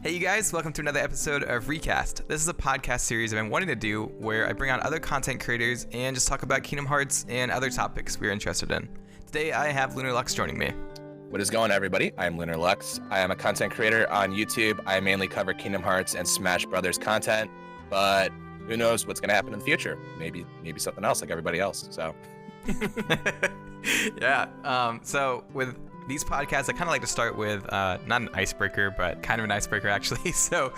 Hey you guys, welcome to another episode of Recast. This is a podcast series I've been wanting to do where I bring on other content creators and just talk about Kingdom Hearts and other topics we're interested in. Today I have Lunar Lux joining me. What is going on, everybody? I'm Lunar Lux. I am a content creator on YouTube. I mainly cover Kingdom Hearts and Smash Brothers content, but who knows what's going to happen in the future? Maybe something else like everybody else. So yeah. So with these podcasts, I kind of like to start with not an icebreaker, but kind of an icebreaker actually. So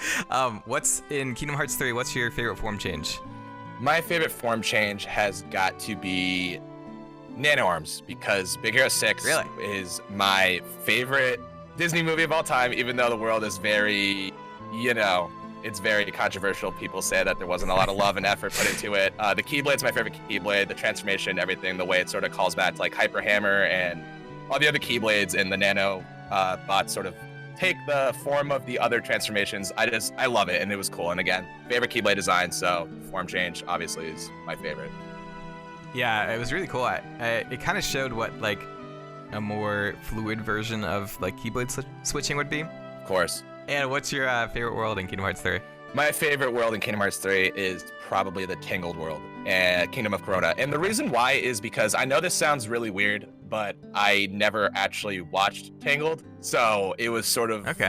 what's in Kingdom Hearts 3? What's your favorite form change? My favorite form change has got to be Nano Arms, because Big Hero 6 is my favorite Disney movie of all time, even though the world is very, it's very controversial. People say that there wasn't a lot of love and effort put into it. The Keyblade's my favorite Keyblade, the transformation, everything, the way it sort of calls back to like Hyper Hammer and all the other Keyblades and the Nano bots sort of take the form of the other transformations. I love it, and it was cool. And again, favorite Keyblade design, so form change obviously is my favorite. Yeah, it was really cool. It kind of showed what like a more fluid version of like Keyblade switching would be. Of course. And what's your favorite world in Kingdom Hearts 3? My favorite world in Kingdom Hearts 3 is probably the Tangled world and Kingdom of Corona. And the reason why is because I know this sounds really weird, but I never actually watched Tangled. So it was sort of like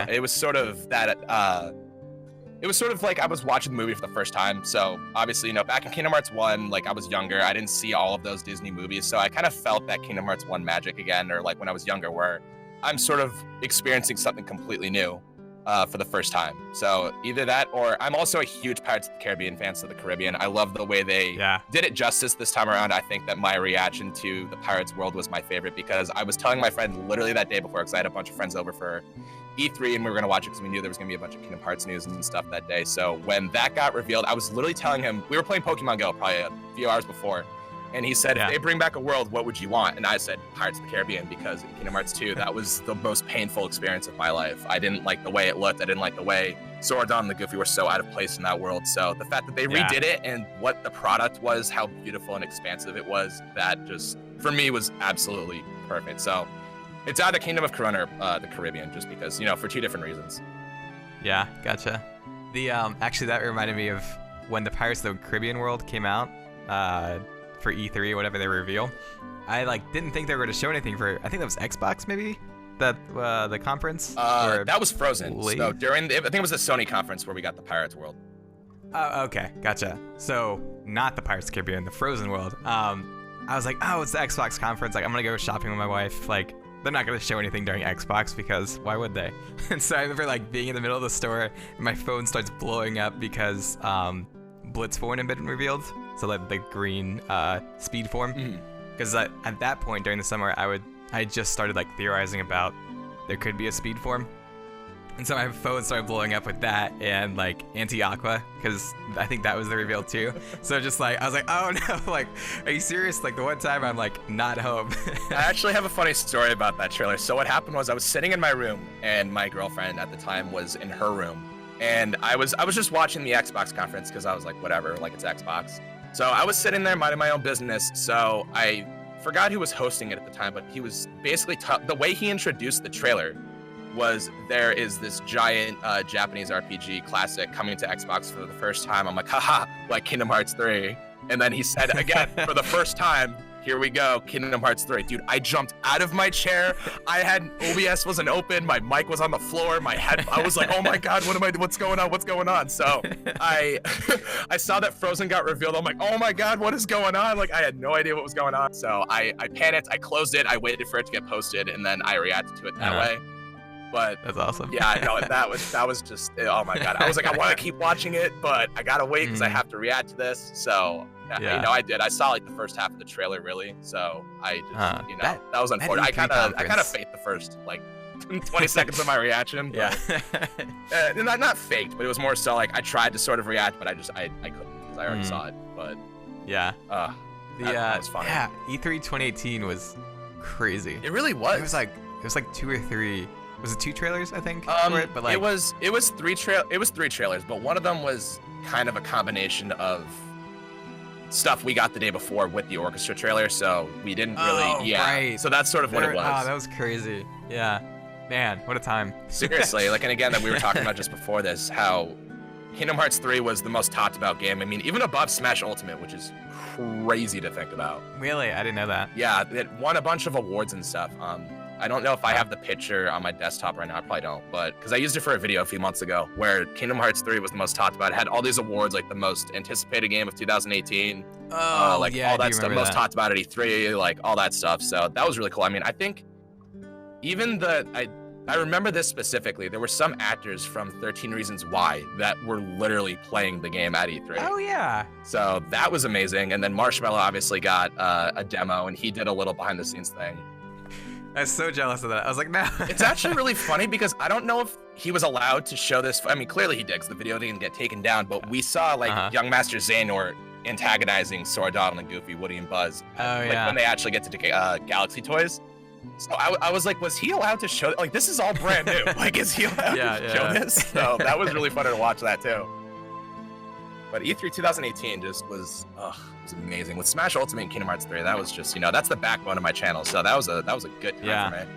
I was watching the movie for the first time. So obviously, back in Kingdom Hearts 1, like I was younger, I didn't see all of those Disney movies. So I kind of felt that Kingdom Hearts 1 magic again, or like when I was younger, where I'm sort of experiencing something completely new for the first time. So either that, or I'm also a huge Pirates of the Caribbean fan, so the Caribbean. I love the way they did it justice this time around. I think that my reaction to the Pirates world was my favorite, because I was telling my friend literally that day before, because I had a bunch of friends over for E3 and we were going to watch it because we knew there was going to be a bunch of Kingdom Hearts news and stuff that day. So when that got revealed, I was literally telling him, we were playing Pokemon Go probably a few hours before, and he said, if they bring back a world, what would you want? And I said, Pirates of the Caribbean, because in Kingdom Hearts 2, that was the most painful experience of my life. I didn't like the way it looked. I didn't like the way Zordon and the Goofy were so out of place in that world. So the fact that they redid it and what the product was, how beautiful and expansive it was, that just, for me, was absolutely perfect. So it's either Kingdom of Corona or the Caribbean, just because, for two different reasons. Yeah, gotcha. The actually, that reminded me of when the Pirates of the Caribbean world came out for E3 or whatever they reveal. I didn't think they were going to show anything for, I think that was Xbox maybe, that the conference. That was Frozen. So I think it was the Sony conference where we got the Pirates world. Oh, okay, gotcha. So not the Pirates of the Caribbean, the Frozen world. I was like, oh, it's the Xbox conference. Like I'm gonna go shopping with my wife. Like they're not going to show anything during Xbox, because why would they? And so I remember being in the middle of the store and my phone starts blowing up because Blitzform had been revealed. So the green speed form. Because at that point during the summer, I just started theorizing about there could be a speed form. And so my phone started blowing up with that and anti-aqua, because I think that was the reveal too. So just I was like, oh no, are you serious? The one time I'm not home. I actually have a funny story about that trailer. So what happened was I was sitting in my room and my girlfriend at the time was in her room. And I was just watching the Xbox conference because I was like, whatever, it's Xbox. So I was sitting there minding my own business. So I forgot who was hosting it at the time, but he was basically, the way he introduced the trailer was there is this giant Japanese RPG classic coming to Xbox for the first time. I'm like, haha, like Kingdom Hearts 3. And then he said again, for the first time, here we go, Kingdom Hearts 3. Dude, I jumped out of my chair. OBS wasn't open. My mic was on the floor. I was like, oh my God, what's going on? What's going on? So I saw that Frozen got revealed. I'm like, oh my God, what is going on? I had no idea what was going on. So I panicked. I closed it. I waited for it to get posted, and then I reacted to it that way. But that's awesome. Yeah, I know that was just, oh my God. I was like, I want to keep watching it, but I gotta wait because I have to react to this. So I did. I saw the first half of the trailer really. So I just, that was unfortunate. I kind of faked the first 20 seconds of my reaction. But, not faked, but it was more so I tried to sort of react, but I couldn't because I already saw it. But yeah, that was funny. Yeah, E3 2018 was crazy. It really was. It was 2 or 3. Was it 2 trailers, I think? For it? But it was 3 trailers, but one of them was kind of a combination of stuff we got the day before with the orchestra trailer, so we didn't really. Right. So that's sort of what it was. Oh, that was crazy. Yeah. Man, what a time. Seriously, like, and again, that we were talking about just before this, how Kingdom Hearts 3 was the most talked about game. I mean, even above Smash Ultimate, which is crazy to think about. Really? I didn't know that. Yeah, it won a bunch of awards and stuff. I don't know if I have the picture on my desktop right now. I probably don't, but because I used it for a video a few months ago where Kingdom Hearts 3 was the most talked about. It had all these awards, like the most anticipated game of 2018. Oh, like yeah, all I that do stuff, remember most that. talked about at E3, like all that stuff. So that was really cool. I mean, I think even I remember this specifically. There were some actors from 13 Reasons Why that were literally playing the game at E3. Oh, yeah. So that was amazing. And then Marshmallow obviously got a demo, and he did a little behind the scenes thing. I was so jealous of that. I was like, no. It's actually really funny because I don't know if he was allowed to show this. I mean, clearly he did because the video didn't get taken down, but we saw like young Master Xehanort antagonizing Sora, Donald, and Goofy, Woody, and Buzz. Oh, like, when they actually get to Galaxy Toys. So I was like, was he allowed to show, like, this is all brand new. Like, is he allowed to show this? So that was really fun to watch that too. But E3 2018 just was amazing. With Smash Ultimate and Kingdom Hearts 3, that was just, that's the backbone of my channel. So that was a good time for me.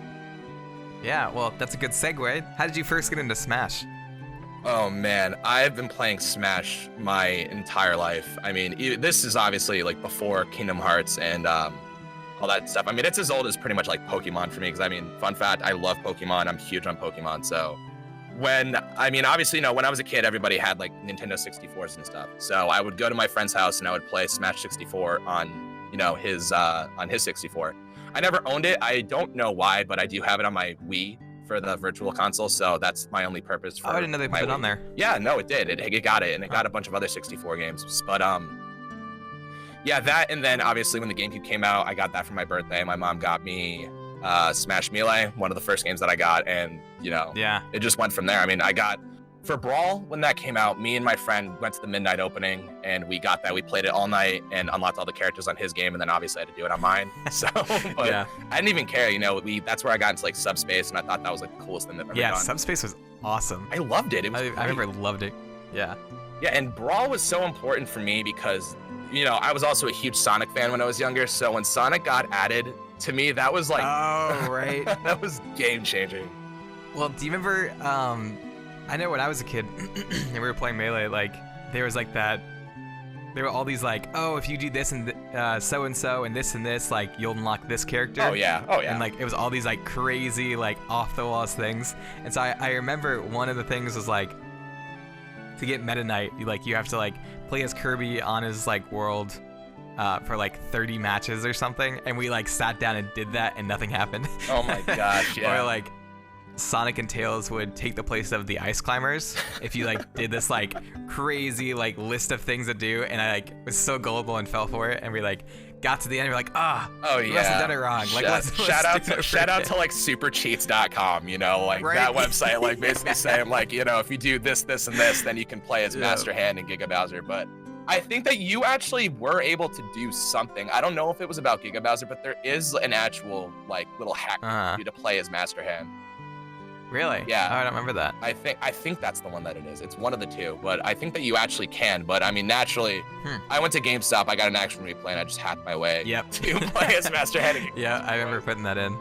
Yeah, well, that's a good segue. How did you first get into Smash? Oh man, I've been playing Smash my entire life. I mean, this is obviously like before Kingdom Hearts and all that stuff. I mean, it's as old as pretty much like Pokemon for me, because I mean, fun fact, I love Pokemon. I'm huge on Pokemon. So obviously, when I was a kid, everybody had like Nintendo 64s and stuff. So I would go to my friend's house and I would play Smash 64 on, his 64. I never owned it. I don't know why, but I do have it on my Wii for the virtual console. So that's my only purpose for I didn't know they put it on there. Yeah, no, it did. It got it, and it got a bunch of other 64 games. But yeah, that, and then obviously when the GameCube came out, I got that for my birthday. My mom got me Smash Melee, one of the first games that I got, and it just went from there. I mean, I got for Brawl, when that came out, me and my friend went to the midnight opening, and we got that. We played it all night and unlocked all the characters on his game, and then obviously I had to do it on mine. So, but I didn't even care. That's where I got into like Subspace, and I thought that was like the coolest thing that I've ever done. Yeah, Subspace was awesome. I loved it. It was I remember loved it. Yeah. Yeah, and Brawl was so important for me because, I was also a huge Sonic fan when I was younger. So when Sonic got added, to me, that was like, oh, right. That was game changing. Well, do you remember, I know when I was a kid and we were playing Melee, like, there was like that, there were all these like, oh, if you do this and so-and-so and this, like, you'll unlock this character. Oh, yeah. And like, it was all these like crazy, like, off-the-walls things. And so I remember one of the things was like, to get Meta Knight, you have to like play as Kirby on his like world for like 30 matches or something, and we like sat down and did that and nothing happened. Oh my gosh, yeah. Or like Sonic and Tails would take the place of the Ice Climbers if you like did this like crazy like list of things to do, and I like was so gullible and fell for it, and we like got to the end, we're like, we must have done it wrong. Like, shout out to like supercheats.com, like right? That website, like basically saying like, if you do this, this, and this, then you can play as Master Hand and Giga Bowser. But I think that you actually were able to do something. I don't know if it was about Giga Bowser, but there is an actual like little hack for you to play as Master Hand. Really? Yeah. Oh, I don't remember that. I think that's the one that it is. It's one of the two, but I think that you actually can. But I mean, naturally, I went to GameStop. I got an action replay, and I just hacked my way to play as Master Hand. Yeah, I remember putting that in.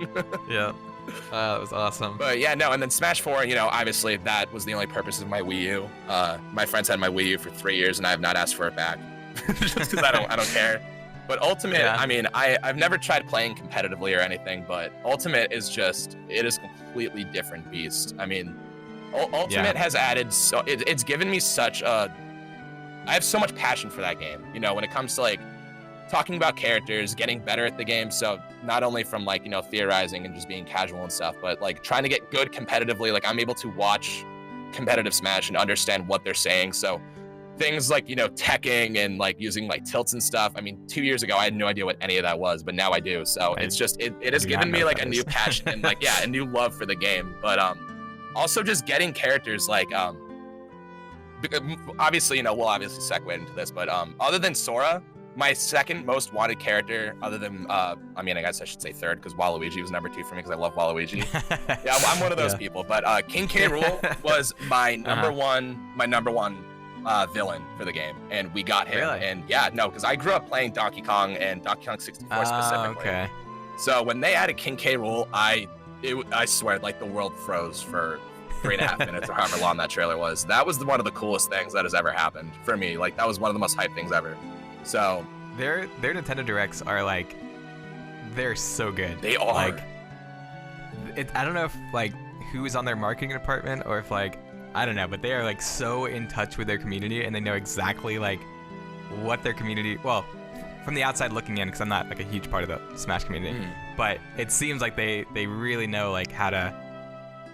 Yeah. That was awesome. But yeah, no, and then Smash 4, obviously that was the only purpose of my Wii U. My friends had my Wii U for 3 years, and I have not asked for it back, just because I don't care. But Ultimate, I mean, I've never tried playing competitively or anything, but Ultimate is it is a completely different beast. I mean, Ultimate has added it's given me I have so much passion for that game. When it comes to like talking about characters, getting better at the game. So not only from like, theorizing and just being casual and stuff, but like trying to get good competitively. Like I'm able to watch competitive Smash and understand what they're saying. So things like, teching and like using like tilts and stuff. I mean, 2 years ago, I had no idea what any of that was, but now I do. So it's just, it has given me like a new passion and like, a new love for the game. But also just getting characters like, obviously, we'll obviously segue into this, but other than Sora, my second most wanted character, other than, I guess I should say third, because Waluigi was number 2 for me, because I love Waluigi. Yeah, I'm one of those people. But King K. Rool was my number one villain for the game, and we got him. Really? And yeah, no, because I grew up playing Donkey Kong and Donkey Kong 64 specifically. Okay. So when they added King K. Rool, I I swear, like the world froze for 3.5 minutes or however long that trailer was. That was one of the coolest things that has ever happened for me. Like that was one of the most hyped things ever. So their Nintendo Directs are like, they're so good. They are. Like, I don't know if like who's on their marketing department or if like, I don't know, but they are like so in touch with their community and they know exactly like what their community, well, from the outside looking in, because I'm not like a huge part of the Smash community, but it seems like they really know like how to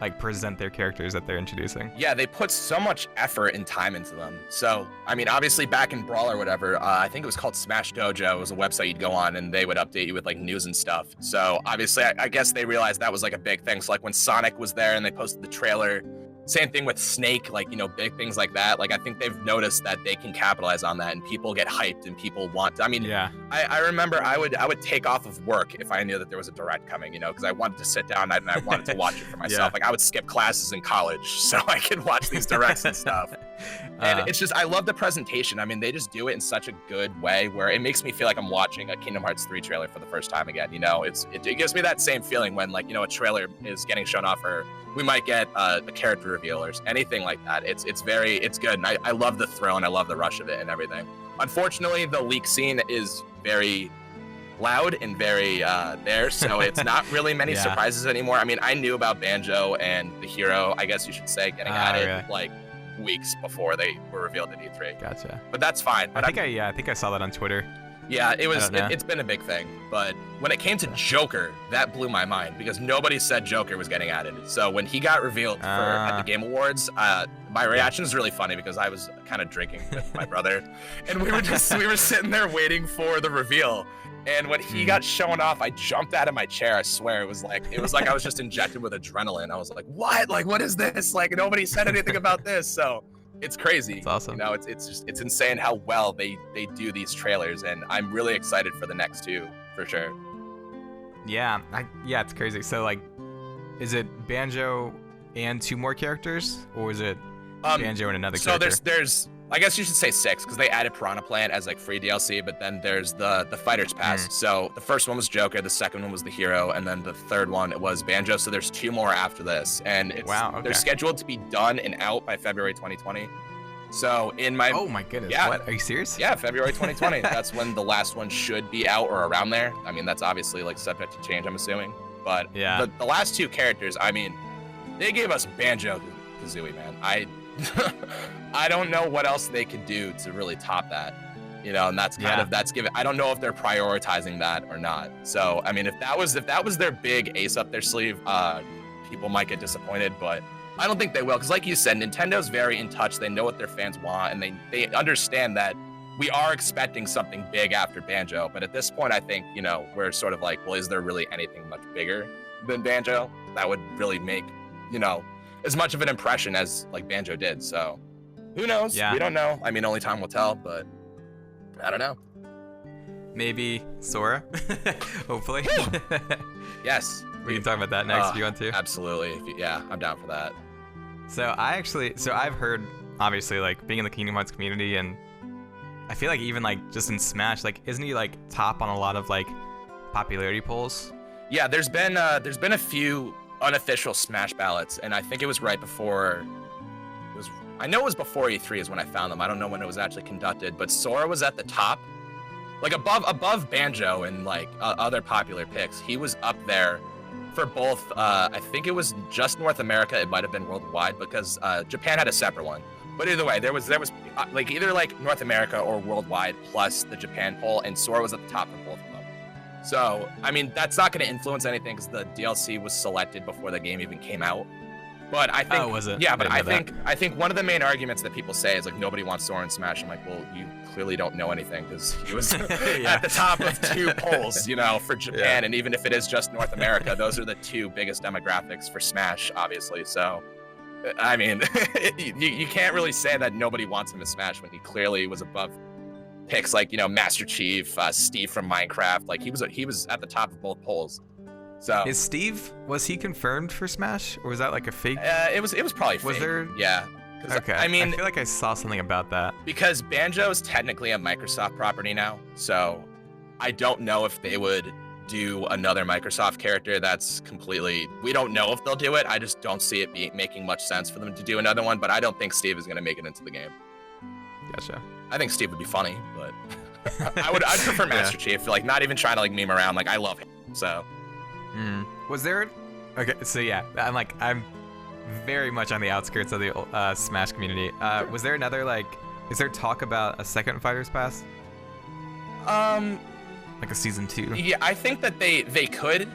like present their characters that they're introducing. Yeah, they put so much effort and time into them. So, I mean, obviously back in Brawl or whatever, I think it was called Smash Dojo. It was a website you'd go on and they would update you with like news and stuff. So obviously, I guess they realized that was like a big thing. So like when Sonic was there and they posted the trailer, same thing with Snake, like, you know, big things like that. Like, I think they've noticed that they can capitalize on that and people get hyped and people want to, I mean, yeah. I remember I would take off of work if I knew that there was a direct coming, you know, because I wanted to sit down and I wanted to watch it for myself. Yeah. Like, I would skip classes in college so I could watch these directs and stuff. And it's just, I love the presentation. I mean, they just do it in such a good way where it makes me feel like I'm watching a Kingdom Hearts 3 trailer for the first time again. You know, it gives me that same feeling when, like, you know, a trailer is getting shown off or we might get a character reveal or anything like that. It's good. And I love the thrill and I love the rush of it and everything. Unfortunately, the leak scene is very loud and very there, so it's not really many surprises anymore. I mean, I knew about Banjo and the hero, I guess you should say, getting added like weeks before they were revealed at E3. Gotcha. But that's fine. But I think I saw that on Twitter. Yeah, it's been a big thing. But when it came to Joker, that blew my mind because nobody said Joker was getting added. So when he got revealed at the Game Awards, my reaction is really funny because I was kind of drinking with my brother, and we were sitting there waiting for the reveal. And when he got shown off, I jumped out of my chair. I swear, it was like I was just injected with adrenaline. I was like, "What? Like, what is this? Like, nobody said anything about this." So it's crazy. It's awesome. You know, it's insane how well they do these trailers, and I'm really excited for the next two for sure. Yeah, it's crazy. So like, is it Banjo and 2 more characters, or is it Banjo and another character? So there's I guess you should say 6 because they added Piranha Plant as like free DLC, but then there's the Fighter's Pass. So the first one was Joker, the second one was the hero, and then the third one was Banjo. So there's 2 more after this, and they're scheduled to be done and out by February 2020. So oh my goodness, what? Are you serious? Yeah, February 2020. That's when the last one should be out or around there. I mean, that's obviously like subject to change, I'm assuming. But yeah, the last 2 characters, I mean, they gave us Banjo Kazooie, man. I don't know what else they could do to really top that, you know, and that's given. I don't know if they're prioritizing that or not. So, I mean, if that was their big ace up their sleeve, people might get disappointed, but I don't think they will. Because like you said, Nintendo's very in touch. They know what their fans want, and they understand that we are expecting something big after Banjo. But at this point, I think, you know, we're sort of like, well, is there really anything much bigger than Banjo that would really make, you know, as much of an impression as like Banjo did? So who knows? Yeah. We don't know. I mean, only time will tell, but I don't know. Maybe Sora, hopefully. Yes. We can talk about that next if you want to. Absolutely. Yeah, I'm down for that. So I've heard, obviously, like being in the Kingdom Hearts community, and I feel like even like just in Smash, like isn't he like top on a lot of like popularity polls? Yeah, there's been a few unofficial Smash ballots, and I think it was right before I know it was before E3 is when I found them. I don't know when it was actually conducted, but Sora was at the top, like above Banjo and like other popular picks. He was up there for both. I think it was just North America. It might have been worldwide because Japan had a separate one. But either way, there was like either like North America or worldwide plus the Japan poll, and Sora was at the top for both of them. So I mean, that's not going to influence anything because the DLC was selected before the game even came out. But I think, was it? Yeah, but I think one of the main arguments that people say is like nobody wants Sora in Smash. I'm like, well, you clearly don't know anything because he was at the top of 2 polls, you know, for Japan, and even if it is just North America, those are the 2 biggest demographics for Smash, obviously. So, I mean, you can't really say that nobody wants him in Smash when he clearly was above picks like, you know, Master Chief, Steve from Minecraft. Like he was at the top of both polls. So is Steve, was he confirmed for Smash, or was that like a fake? It was probably fake. Was there? Yeah. Okay. I mean, I feel like I saw something about that. Because Banjo is technically a Microsoft property now, so I don't know if they would do another Microsoft character that's completely, we don't know if they'll do it. I just don't see it making much sense for them to do another one, but I don't think Steve is going to make it into the game. Gotcha. I think Steve would be funny, but I'd prefer Master Chief, like not even trying to like meme around. Like I love him, so. Was there? Okay, so yeah, I'm very much on the outskirts of the Smash community. Was there another is there talk about a second Fighters Pass? Like a season 2? Yeah, I think that they could.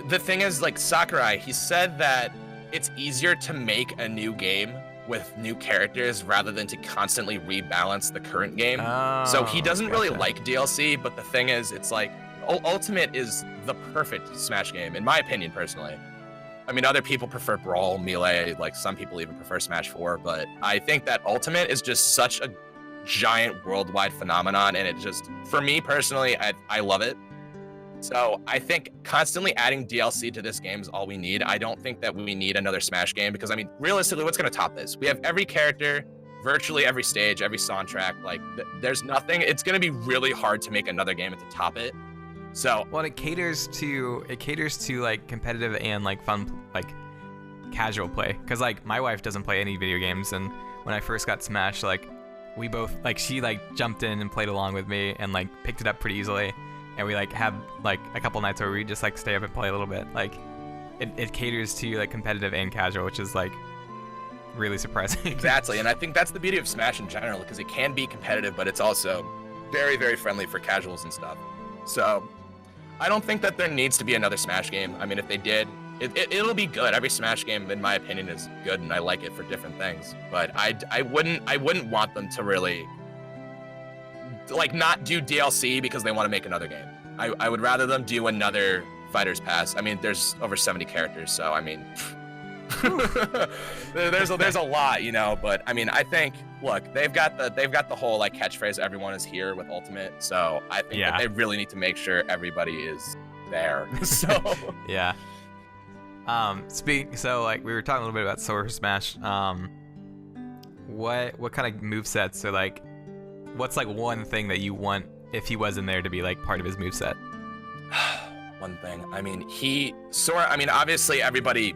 The thing is, like Sakurai, he said that it's easier to make a new game with new characters rather than to constantly rebalance the current game. So he doesn't really like DLC, but the thing is, it's like Ultimate is the perfect Smash game, in my opinion, personally. I mean, other people prefer Brawl, Melee, like some people even prefer Smash 4, but I think that Ultimate is just such a giant worldwide phenomenon, and it just, for me personally, I love it. So I think constantly adding DLC to this game is all we need. I don't think that we need another Smash game because, I mean, realistically, what's going to top this? We have every character, virtually every stage, every soundtrack. Like, there's nothing. It's going to be really hard to make another game to top it. So, well, it caters to like competitive and like fun, like casual play. Cause like my wife doesn't play any video games, and when I first got Smash, like we both like she like jumped in and played along with me and like picked it up pretty easily. And we like have like a couple nights where we just like stay up and play a little bit. Like it caters to like competitive and casual, which is like really surprising. Exactly, and I think that's the beauty of Smash in general, because it can be competitive, but it's also very, very friendly for casuals and stuff. So I don't think that there needs to be another Smash game. I mean, if they did, it'll be good. Every Smash game, in my opinion, is good, and I like it for different things. But I wouldn't want them to really like not do DLC because they want to make another game. I would rather them do another Fighters Pass. I mean, there's over 70 characters, so I mean, there's a lot, you know. But I mean, I think, look, they've got the whole like catchphrase "everyone is here" with Ultimate, so I think that they really need to make sure everybody is there. So yeah. So like we were talking a little bit about Sora Smash. What kind of movesets, or like what's like one thing that you want if he was in there to be like part of his moveset? One thing. I mean, Sora, I mean, obviously everybody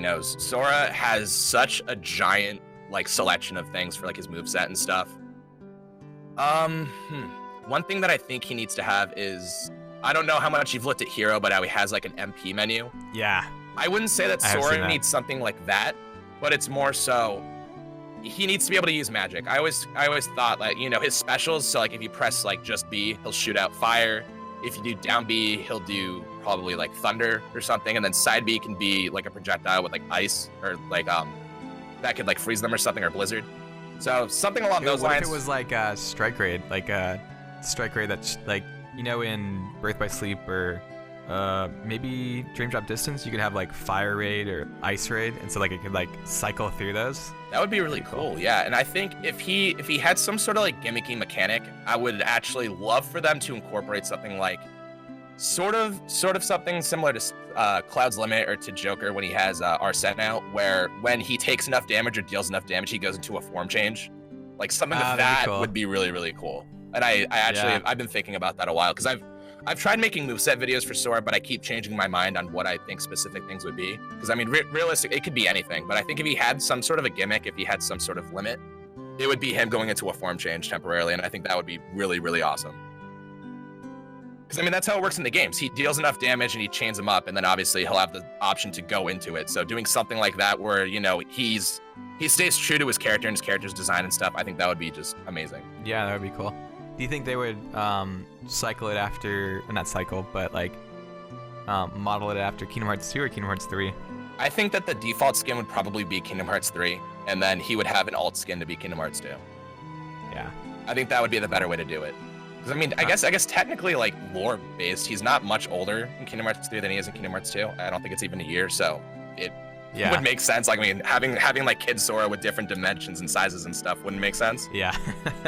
knows Sora has such a giant like selection of things for like his moveset and stuff. One thing that I think he needs to have is, I don't know how much you've looked at Hero, but how he has like an MP menu. Yeah. I wouldn't say that Sora needs something like that, but it's more so he needs to be able to use magic. I always thought, like, you know, his specials, so like if you press like just B, he'll shoot out fire. If you do down B, he'll do probably like thunder or something, and then side B can be like a projectile with like ice, or like that could like freeze them or something, or blizzard. So something along those lines. What if it was like a strike raid, that's like, you know, in Birth by Sleep or maybe Dream Drop Distance, you could have like fire raid or ice raid, and so like it could like cycle through those. That would be really cool, yeah. And I think if he had some sort of like gimmicky mechanic, I would actually love for them to incorporate something like sort of something similar to Cloud's Limit or to Joker when he has Arsene out, where when he takes enough damage or deals enough damage, he goes into a form change. Like something like that cool. Would be really, really cool. And I actually I've been thinking about that a while, because I've tried making moveset videos for Sora, but I keep changing my mind on what I think specific things would be. Because I mean, realistic, it could be anything. But I think if he had some sort of a gimmick, if he had some sort of limit, it would be him going into a form change temporarily, and I think that would be really, really awesome. Because I mean, that's how it works in the games. He deals enough damage and he chains them up, and then obviously he'll have the option to go into it. So doing something like that, where, you know, he stays true to his character and his character's design and stuff, I think that would be just amazing. Yeah, that would be cool. Do you think they would cycle it after, not cycle, but like model it after Kingdom Hearts 2 or Kingdom Hearts 3? I think that the default skin would probably be Kingdom Hearts 3, and then he would have an alt skin to be Kingdom Hearts 2. Yeah. I think that would be the better way to do it. Because I mean, I guess technically, like, lore based, he's not much older in Kingdom Hearts 3 than he is in Kingdom Hearts 2. I don't think it's even a year, so it would make sense. Like, I mean, having like Kid Sora with different dimensions and sizes and stuff wouldn't make sense. Yeah.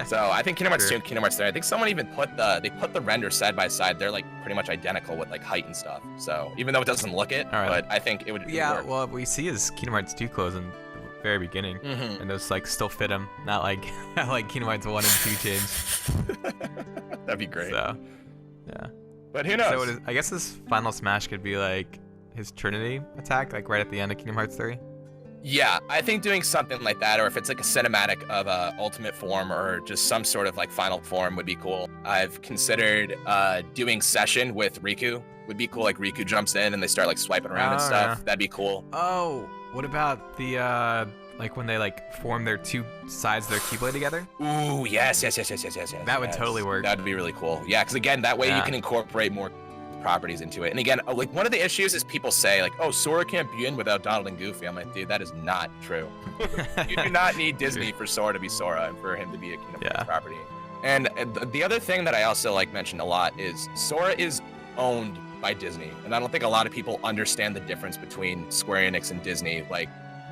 So I think Kingdom Hearts 2 and Kingdom Hearts 3, I think someone even put the render side by side. They're like pretty much identical with like height and stuff. So even though it doesn't look it, but I think it would work. Well, what we see is Kingdom Hearts 2 clothes in the very beginning, and those like still fit him, not like like Kingdom Hearts 1 and 2 changed. That'd be great. So, yeah. But who knows? So I guess his final smash could be like his Trinity attack, like right at the end of Kingdom Hearts 3. Yeah, I think doing something like that, or if it's like a cinematic of ultimate form or just some sort of like final form would be cool. I've considered doing session with Riku. Would be cool, like Riku jumps in and they start like swiping around and stuff. Yeah. That'd be cool. Oh, what about the like when they like form their two sides of their Keyblade together? Ooh, yes. That would totally work. That'd be really cool. Yeah, because again, that way you can incorporate more properties into it. And again, like one of the issues is people say like, oh, Sora can't be in without Donald and Goofy. I'm like, dude, that is not true. You do not need Disney for Sora to be Sora and for him to be a Kingdom Hearts property. And the other thing that I also like mentioned a lot is Sora is owned by Disney, and I don't think a lot of people understand the difference between Square Enix and Disney. Like,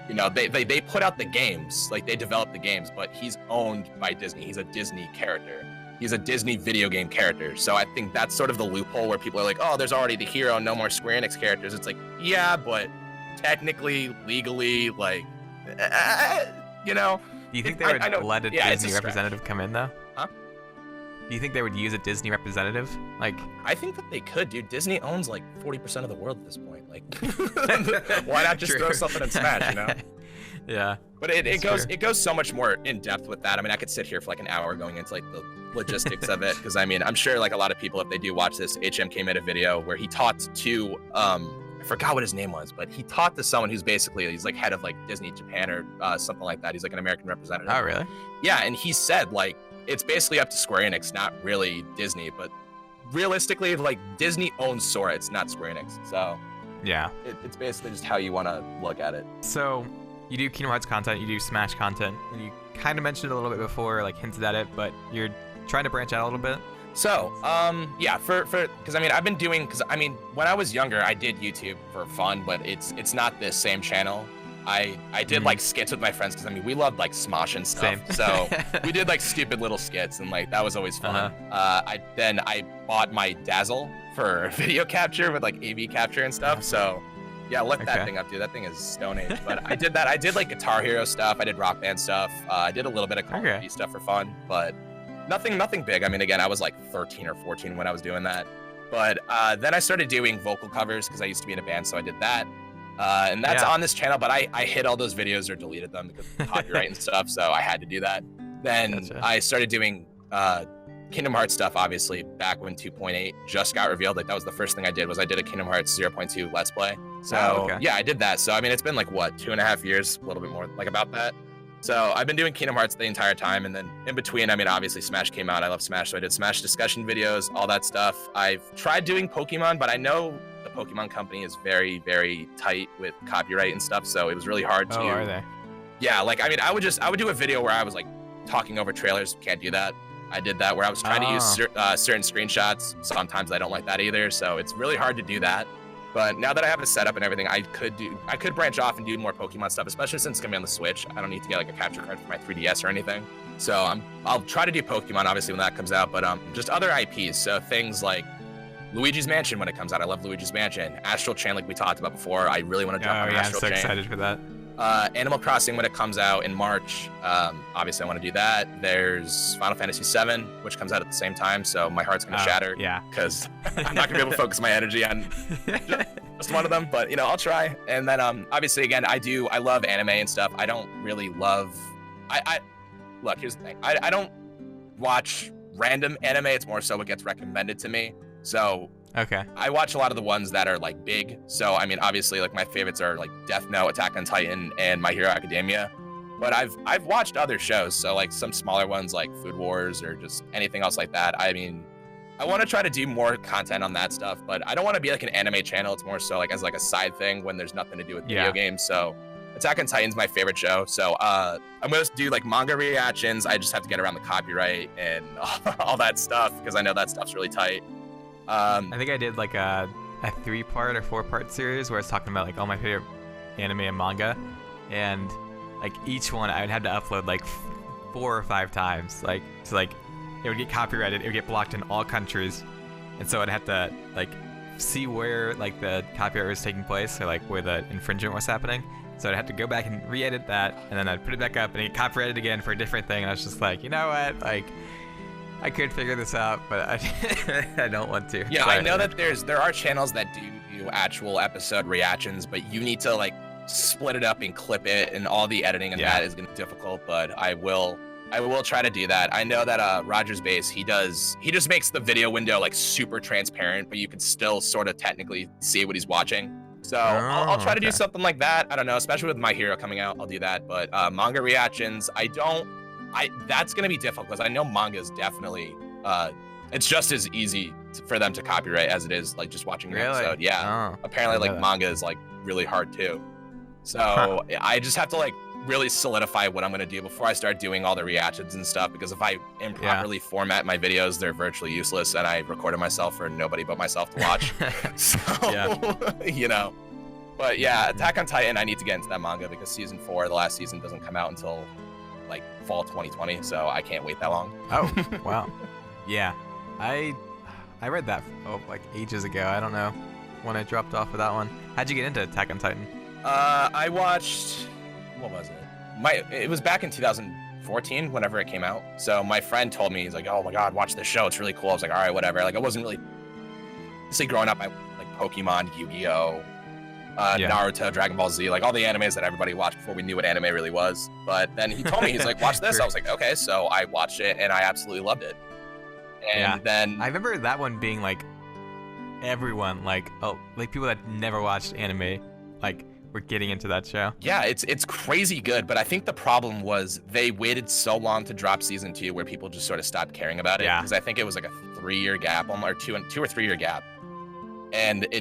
you know, they put out the games, like they develop the games, but he's owned by Disney. He's a Disney character. He's a Disney video game character. So I think that's sort of the loophole where people are like, oh, there's already the hero, no more Square Enix characters. It's like, yeah, but technically, legally, like, you know. Do you think they would let a Disney representative come in, though? Huh? Do you think they would use a Disney representative? Like, I think that they could, dude. Disney owns like 40% of the world at this point. Like, why not just throw something in Smash, you know? Yeah. But it goes so much more in depth with that. I mean, I could sit here for like an hour going into like the logistics of it, because I mean, I'm sure like a lot of people, if they do watch this, HMK made a video where he talked to I forgot what his name was, but he talked to someone who's basically, he's like head of like Disney Japan or something like that. He's like an American representative. Oh, really? Yeah, and he said like it's basically up to Square Enix, not really Disney, but realistically, like Disney owns Sora, it's not Square Enix. So yeah, it's basically just how you want to look at it. So you do Kingdom Hearts content, you do Smash content, and you kind of mentioned it a little bit before, like hinted at it, but you're trying to branch out a little bit. So, yeah, because I mean, I've been doing, because I mean, when I was younger, I did YouTube for fun, but it's not the same channel. I did like skits with my friends, because I mean, we loved like Smosh and stuff. Same. So we did like stupid little skits, and like that was always fun. I bought my Dazzle for video capture with like AV capture and stuff. So yeah, look that thing up, dude. That thing is Stone Age. But I did that. I did like Guitar Hero stuff. I did Rock Band stuff. I did a little bit of Call of Duty stuff for fun, but nothing big. I mean, again, I was like 13 or 14 when I was doing that. But then I started doing vocal covers because I used to be in a band, so I did that. And that's on this channel, but I hid all those videos or deleted them because of copyright and stuff, so I had to do that. Then I started doing Kingdom Hearts stuff, obviously, back when 2.8 just got revealed. Like, that was the first thing I did, was I did a Kingdom Hearts 0.2 Let's Play. So, yeah, I did that. So, I mean, it's been like, what, 2.5 years, a little bit more, like, about that. So I've been doing Kingdom Hearts the entire time, and then in between, I mean, obviously Smash came out. I love Smash, so I did Smash discussion videos, all that stuff. I've tried doing Pokemon, but I know the Pokemon company is very, very tight with copyright and stuff, so it was really hard to... Oh, are they? Yeah, like, I mean, I would do a video where I was, like, talking over trailers. Can't do that. I did that where I was trying to use certain screenshots. Sometimes I don't like that either, so it's really hard to do that. But now that I have it set up and everything, I could branch off and do more Pokemon stuff, especially since it's gonna be on the Switch. I don't need to get like a capture card for my 3DS or anything. So I'll try to do Pokemon obviously when that comes out, but just other IPs. So things like Luigi's Mansion when it comes out. I love Luigi's Mansion. Astral Chain, like we talked about before. I really want to jump on Astral Chain. I'm so excited for that. Animal Crossing when it comes out in March. Obviously, I want to do that. There's Final Fantasy VII, which comes out at the same time, so my heart's going to shatter. Yeah. Because I'm not going to be able to focus my energy on just one of them, but, you know, I'll try. And then, obviously, again, I love anime and stuff. I don't really love... Look, here's the thing. I don't watch random anime. It's more so what gets recommended to me. So... Okay. I watch a lot of the ones that are like big. So I mean, obviously, like my favorites are like Death Note, Attack on Titan, and My Hero Academia. But I've watched other shows, so like some smaller ones like Food Wars or just anything else like that. I mean, I want to try to do more content on that stuff, but I don't want to be like an anime channel. It's more so like as like a side thing when there's nothing to do with video games. So Attack on Titan's my favorite show. So I'm gonna do like manga reactions. I just have to get around the copyright and all that stuff because I know that stuff's really tight. I think I did like a 3-part or 4-part series where I was talking about like all my favorite anime and manga, and like each one I would have to upload like 4 or 5 times, like so like it would get copyrighted, it would get blocked in all countries, and so I'd have to like see where like the copyright was taking place, or like where the infringement was happening. So I'd have to go back and re-edit that, and then I'd put it back up and it get copyrighted again for a different thing, and I was just like, you know what, like I could figure this out, but I don't want to. Yeah, Sorry. I know that there are channels that do actual episode reactions, but you need to like split it up and clip it, and all the editing and that is gonna be difficult. But I will try to do that. I know that Roger's Base, he just makes the video window like super transparent, but you can still sort of technically see what he's watching. So I'll try to do something like that. I don't know, especially with My Hero coming out, I'll do that. But manga reactions, that's gonna be difficult because I know manga is definitely it's just as easy for them to copyright as it is like just watching an episode. Yeah, apparently like manga is like really hard too. So I just have to like really solidify what I'm gonna do before I start doing all the reactions and stuff, because if I improperly format my videos, they're virtually useless, and I recorded myself for nobody but myself to watch. So you know. But yeah, Attack on Titan, I need to get into that manga because season 4, the last season, doesn't come out until like fall 2020, so I can't wait that long. Oh, wow. Yeah, I read that like ages ago. I don't know when I dropped off of that one. How'd you get into Attack on Titan? I watched, what was it? It was back in 2014, whenever it came out. So my friend told me, he's like, oh my God, watch this show. It's really cool. I was like, all right, whatever. Like I wasn't really, growing up, I like Pokemon, Yu-Gi-Oh, Naruto, Dragon Ball Z, like all the animes that everybody watched before we knew what anime really was. But then he told me, he's like, watch this. I was like, okay. So I watched it and I absolutely loved it. And then I remember that one being like everyone, like people that never watched anime, like were getting into that show. Yeah, it's crazy good, but I think the problem was they waited so long to drop season 2 where people just sort of stopped caring about it. Because I think it was like a 3-year gap, or 2 or 3 year gap. And I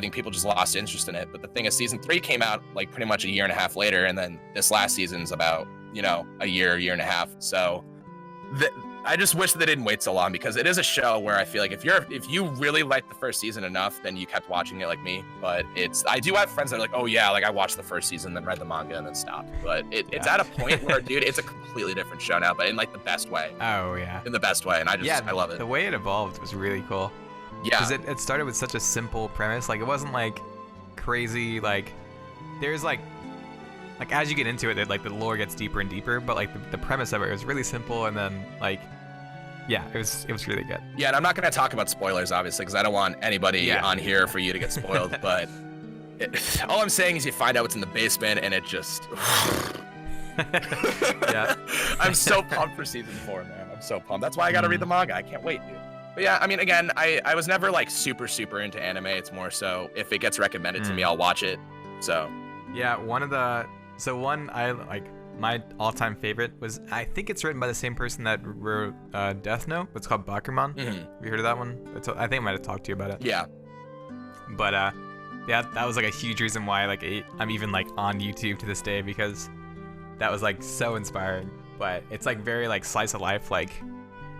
think people just lost interest in it. But the thing is, season 3 came out like pretty much a year and a half later, and then this last season's about, a year and a half. So I just wish they didn't wait so long, because it is a show where I feel like if you really liked the first season enough, then you kept watching it like me. But I do have friends that are like, oh yeah, like I watched the first season, then read the manga, and then stopped. But it's at a point where, dude, it's a completely different show now, but in like the best way. Oh yeah. In the best way, and I love it. The way it evolved was really cool. Yeah. Because it started with such a simple premise. Like it wasn't like crazy. Like there's like as you get into it, like the lore gets deeper and deeper. But like the premise of it was really simple, and then like. Yeah, it was really good. Yeah, and I'm not going to talk about spoilers, obviously, because I don't want anybody on here for you to get spoiled. But all I'm saying is you find out what's in the basement, and it just... Yeah. I'm so pumped for season 4, man. I'm so pumped. That's why I got to read the manga. I can't wait, dude. But yeah, I mean, again, I was never like super into anime. It's more so if it gets recommended to me, I'll watch it. So... Yeah, my all-time favorite was, I think it's written by the same person that wrote Death Note. It's called Bakuman. Mm-hmm. Have you heard of that one? I think I might have talked to you about it. Yeah. But yeah, that was like a huge reason why like I'm even like on YouTube to this day, because that was like so inspiring. But it's like very like slice of life, like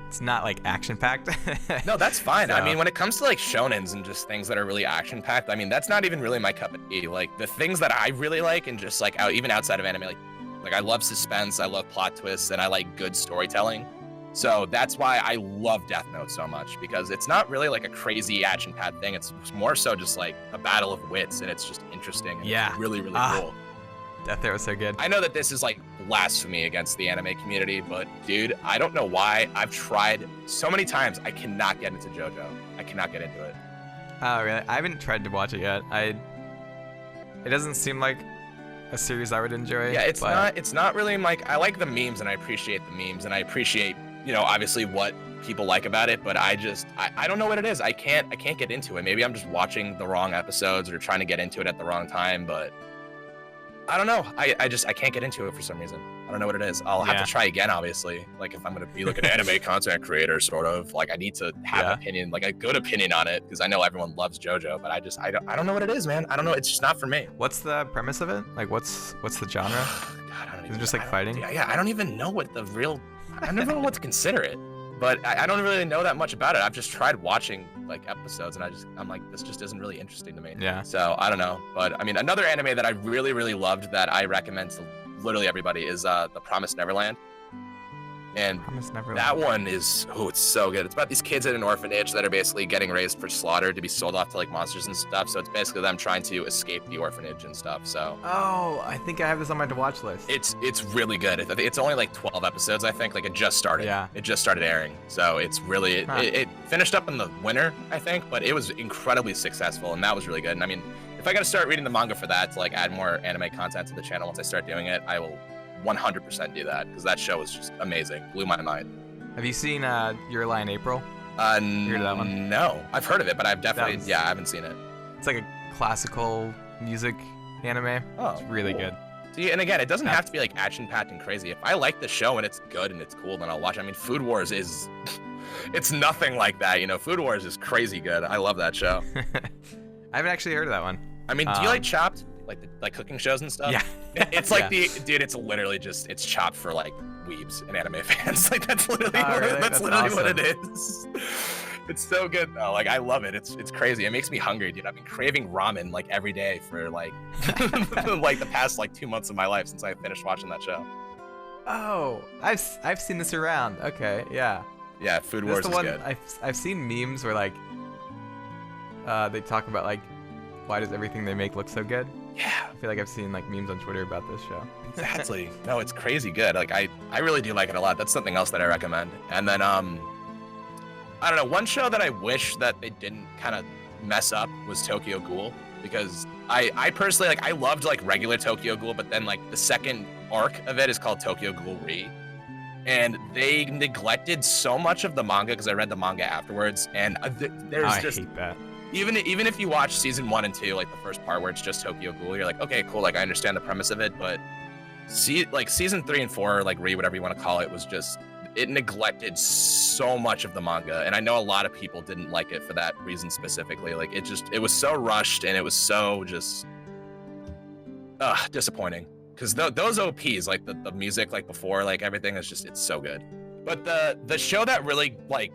it's not like action packed. No, that's fine. So, I mean, when it comes to like shonens and just things that are really action packed, I mean, that's not even really my cup of tea. Like the things that I really like, and just like even outside of anime, like I love suspense, I love plot twists, and I like good storytelling. So that's why I love Death Note so much, because it's not really like a crazy action-packed thing. It's more so just like a battle of wits, and it's just interesting. And it's really, really cool. Death Note was so good. I know that this is like blasphemy against the anime community, but dude, I don't know why. I've tried so many times. I cannot get into JoJo. I cannot get into it. Oh, really? I haven't tried to watch it yet. It doesn't seem like a series I would enjoy. Yeah, it's not really like, I like the memes and I appreciate the memes and I appreciate, obviously what people like about it, but I don't know what it is. I can't get into it. Maybe I'm just watching the wrong episodes or trying to get into it at the wrong time, but I don't know. I can't get into it for some reason. I don't know what it is. I'll have to try again, obviously. Like if I'm going to be like an anime content creator, sort of, like I need to have an opinion, like a good opinion on it, because I know everyone loves JoJo, but I don't know what it is, man. I don't know. It's just not for me. What's the premise of it? Like what's the genre? God, I don't even, is it just like fighting? Yeah, I don't even know what the real, I don't even know what to consider it. But I don't really know that much about it. I've just tried watching like episodes, and I'm like, this just isn't really interesting to me. Yeah. So I don't know. But I mean, another anime that I really, really loved that I recommend to literally everybody is The Promised Neverland. And Promise Neverland. that one is, it's so good. It's about these kids at an orphanage that are basically getting raised for slaughter to be sold off to like monsters and stuff. So it's basically them trying to escape the orphanage and stuff. So Oh, I think I have this on my to-watch list. it's really good. It's only like 12 episodes, I think. Like it just started. Yeah. It just started airing. So it's really, it finished up in the winter, I think, but it was incredibly successful, and that was really good. And I mean, if I got to start reading the manga for that to like add more anime content to the channel once I start doing it, I will 100% do that, because that show was just amazing. Blew my mind. Have you seen Your Lie in April? You heard of that one? No. I've heard of it, but I've definitely, I haven't seen it. It's like a classical music anime. Oh, it's really cool. good. See, and again, it doesn't have to be like action-packed and crazy. If I like the show and it's good and it's cool, then I'll watch it. I mean, Food Wars is, it's nothing like that. You know, Food Wars is crazy good. I love that show. I haven't actually heard of that one. I mean, do you like Chopped? Like cooking shows and stuff? Yeah. It's like dude, it's literally just, it's Chopped for like weebs and anime fans. Like that's literally, that's literally awesome. What it is. It's so good though. Like I love it. It's crazy. It makes me hungry, dude. I've been craving ramen like every day for like like the past like 2 months of my life since I finished watching that show. Oh, I've seen this around. Okay, yeah. Yeah, Food Wars is good. I've seen memes where like they talk about like why does everything they make look so good? Yeah. I feel like I've seen like memes on Twitter about this show. Exactly. No, it's crazy good. Like I really do like it a lot. That's something else that I recommend. And then I don't know, one show that I wish that they didn't kind of mess up was Tokyo Ghoul, because I personally like I loved like regular Tokyo Ghoul, but then like the second arc of it is called Tokyo Ghoul Re. And they neglected so much of the manga, because I read the manga afterwards, and I hate that. Even if you watch season 1 and 2, like the first part where it's just Tokyo Ghoul, you're like, okay, cool, like I understand the premise of it, but like season 3 and 4, like Re, whatever you want to call it, was just, it neglected so much of the manga, and I know a lot of people didn't like it for that reason specifically. Like it was so rushed, and it was so just disappointing, because those OPs, like the music, like before, like everything is just, it's so good. But the show that really like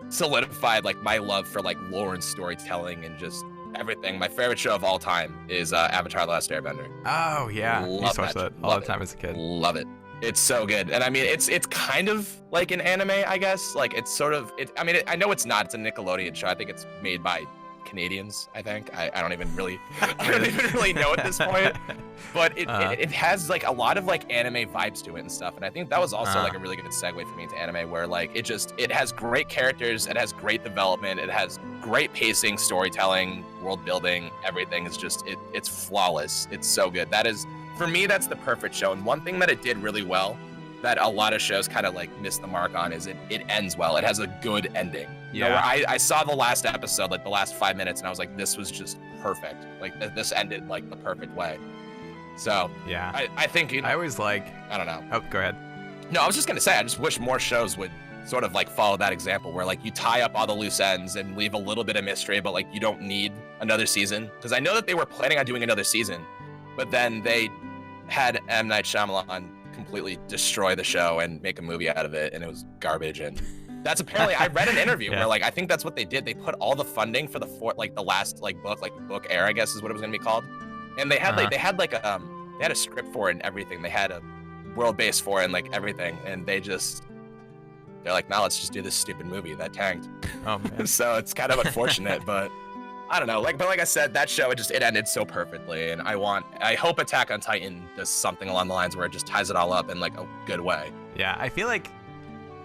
solidified like my love for like lore and storytelling and just everything, my favorite show of all time is Avatar: The Last Airbender. Oh yeah, I used to watch that all the time as a kid. Love it. It's so good. And I mean, it's kind of like an anime, I guess. Like it's sort of, I know it's not. It's a Nickelodeon show. I think it's made by Canadians, I think. I don't even really know at this point. But it has like a lot of like anime vibes to it and stuff. And I think that was also like a really good segue for me into anime, where like it has great characters, it has great development, it has great pacing, storytelling, world building, everything is just, it's flawless. It's so good. That is, for me, that's the perfect show. And one thing that it did really well that a lot of shows kind of like miss the mark on is it ends well. It has a good ending. Yeah. You know, where I saw the last episode, like the last 5 minutes, and I was like, this was just perfect. Like this ended like the perfect way. So yeah, I think, you know, I always like, I don't know. Oh, go ahead. No, I was just gonna say, I just wish more shows would sort of like follow that example, where like you tie up all the loose ends and leave a little bit of mystery, but like you don't need another season. Because I know that they were planning on doing another season, but then they had M. Night Shyamalan completely destroy the show and make a movie out of it, and it was garbage. And that's apparently, I read an interview where like I think that's what they did. They put all the funding for the last book Air, I guess is what it was gonna be called. And they had they had a script for it and everything. They had a world base for it and like everything, and they're like, now let's just do this stupid movie that tanked. Oh man. So it's kind of unfortunate, but I don't know. Like I said, that show, it ended so perfectly, and I hope Attack on Titan does something along the lines where it just ties it all up in like a good way. Yeah, I feel like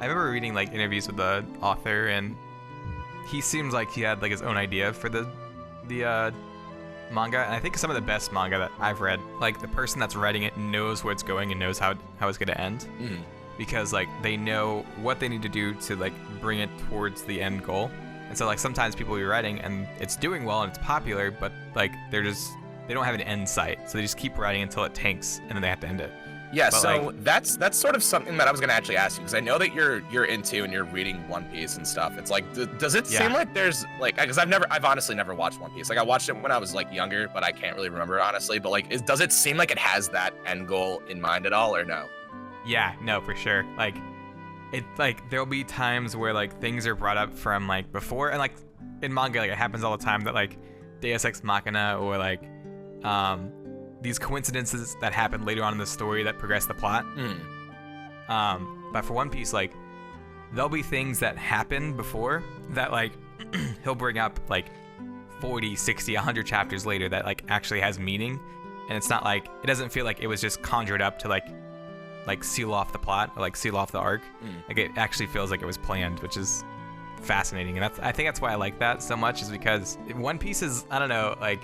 I remember reading like interviews with the author, and he seems like he had like his own idea for the manga, and I think some of the best manga that I've read, like the person that's writing it knows where it's going and knows how it's gonna end, because like they know what they need to do to like bring it towards the end goal. And so like sometimes people will be writing and it's doing well and it's popular, but like they don't have an end sight, so they just keep writing until it tanks and then they have to end it. Yeah, But, so like, that's sort of something that I was gonna actually ask you, because I know that you're into and you're reading One Piece and stuff. It's like, does it seem like there's like, because I've honestly never watched One Piece. Like I watched it when I was like younger, but I can't really remember honestly. But like, does it seem like it has that end goal in mind at all, or no? Yeah, no, for sure. Like it, like there'll be times where like things are brought up from like before, and like in manga, like it happens all the time that like Deus Ex Machina or like these coincidences that happen later on in the story that progress the plot. But for One Piece, like, there'll be things that happen before that, like, he'll bring up, like, 40, 60, 100 chapters later that, like, actually has meaning. And it's not like, it doesn't feel like it was just conjured up to, like seal off the plot or, like, seal off the arc. Like, it actually feels like it was planned, which is fascinating. And I think that's why I like that so much, is because One Piece is, I don't know, like,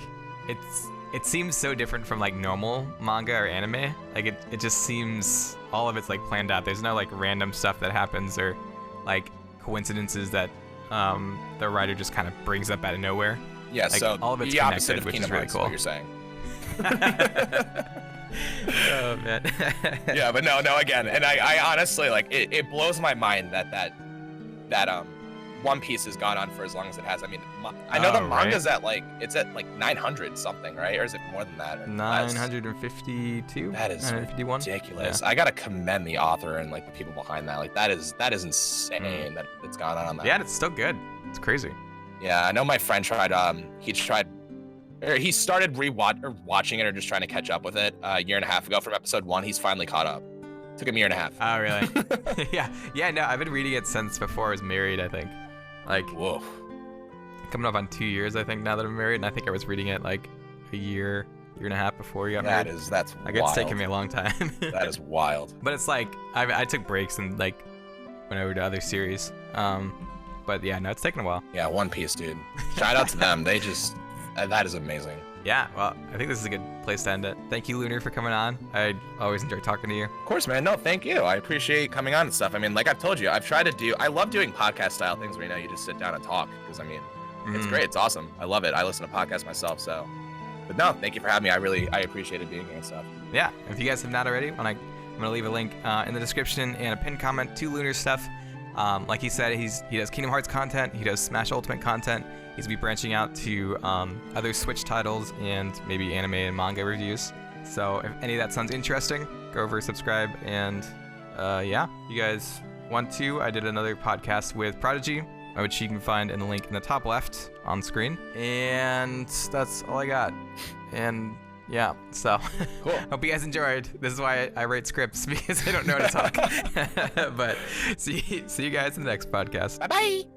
it seems so different from, like, normal manga or anime. Like, it just seems, all of it's, like, planned out. There's no, like, random stuff that happens or, like, coincidences that the writer just kind of brings up out of nowhere. Yeah, like, so all of it's the opposite connected, of which Kingdom is really Hearts, cool. what you're saying. Oh, man. Yeah, but no, again, and I honestly, like, it blows my mind that One Piece has gone on for as long as it has. I mean, I know the manga's at, like, it's at, like, 900 something, right? Or is it more than that? 952? That is 951? ridiculous. Yeah. I gotta commend the author and, like, the people behind that. Like, that is insane that it's gone on that. Yeah, and it's still good. It's crazy. Yeah, I know my friend tried, he started watching it or just trying to catch up with it a year and a half ago from episode 1. He's finally caught up. Took him a year and a half. Oh, really? Yeah, no, I've been reading it since before I was married, I think. Like, whoa. Coming up on 2 years, I think, now that I'm married, and I think I was reading it, like, a year and a half before you got married. That's like, wild. It's taken me a long time. That is wild. But it's like, I took breaks and, like, went over to other series. But yeah, no, it's taken a while. Yeah, One Piece, dude. Shout out to them. They just, that is amazing. Yeah, well, I think this is a good place to end it. Thank you, Lunar, for coming on. I always enjoy talking to you. Of course, man. No, thank you. I appreciate coming on and stuff. I mean, like I've told you, I love doing podcast style things where, you know, you just sit down and talk, because, I mean, it's great. It's awesome. I love it. I listen to podcasts myself, so. But no, thank you for having me. I appreciated being here and stuff. Yeah, if you guys have not already, I'm going to leave a link in the description and a pinned comment to Lunar's stuff. Like he said, he does Kingdom Hearts content, he does Smash Ultimate content, he's going to be branching out to other Switch titles and maybe anime and manga reviews. So if any of that sounds interesting, go over, subscribe, and yeah, you guys want to, I did another podcast with Prodigy, which you can find in the link in the top left on screen. And that's all I got. And yeah, so cool. Hope you guys enjoyed. This is why I write scripts, because I don't know how to talk. But see you guys in the next podcast. Bye-bye.